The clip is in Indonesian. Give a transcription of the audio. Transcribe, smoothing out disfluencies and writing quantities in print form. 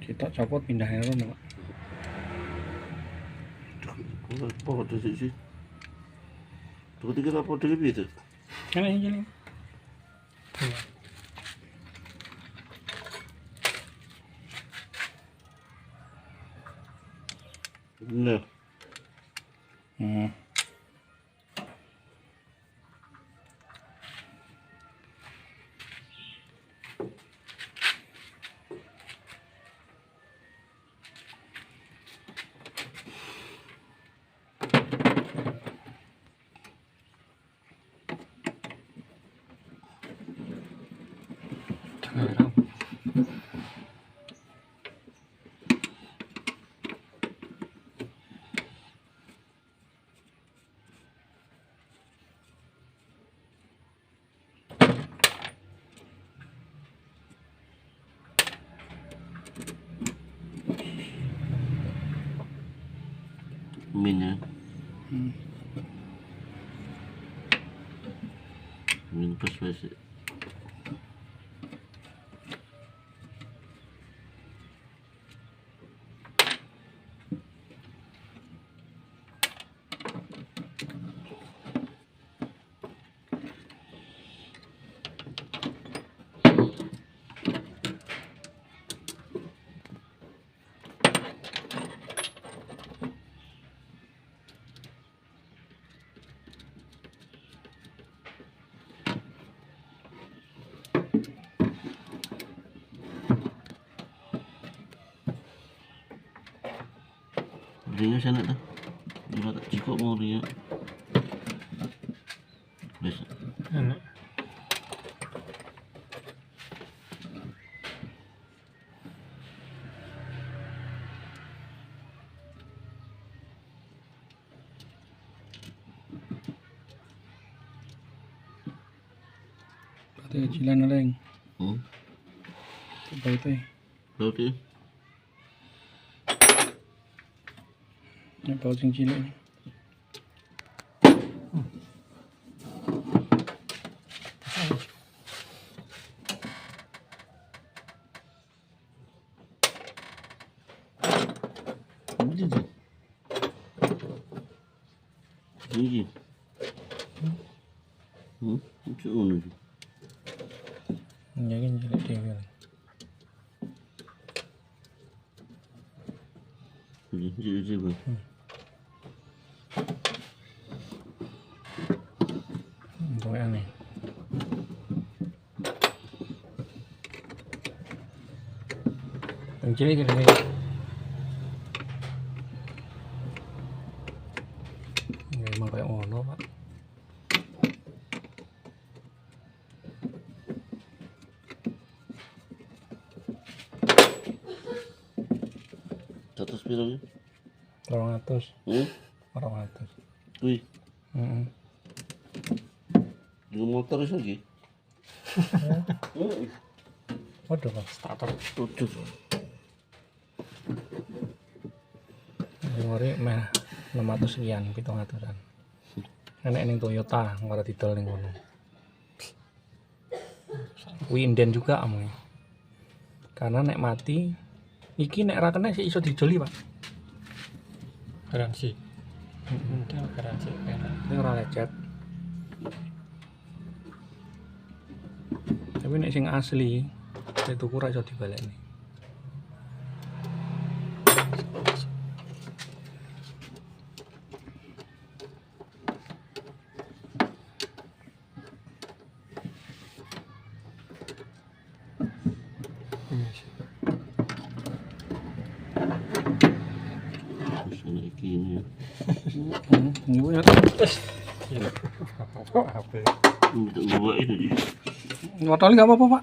Kita copot pindah heron, Pak. Apa sih? Tuh tiga apa dulu itu? Kan ini. Bener. Min ya. Min pas sih. Ringnya sana tuh, juga tak cukup mau ringnya. Bisa. Enak. Pati kecilan na lang. Coba itu. Berarti Ini paus yang cilik. ini. Itu ono. Ya kan cilik dhewe. Ini Bang. Untuk aneh. Yang cilik gini. Memang kayak ngono, Pak. Atas piro? 200. 200. Wih, Heeh. di motor lagi. Waduh, Pak, starter. Tujuh. Ngori meh 600 sekian, 700-an. Enek ning Toyota ora didol ning ngono. Kuwi inden juga amu. Karena nek mati iki nek ra kena sik iso didoli, Pak. Garansi. Heeh, garansi enak. Ning ora lecet. Tapi nek sing asli itu ora iso dibalekne. Ini ya. Ini ya. Untuk gua ini. Ngotol nggak apa-apa, Pak.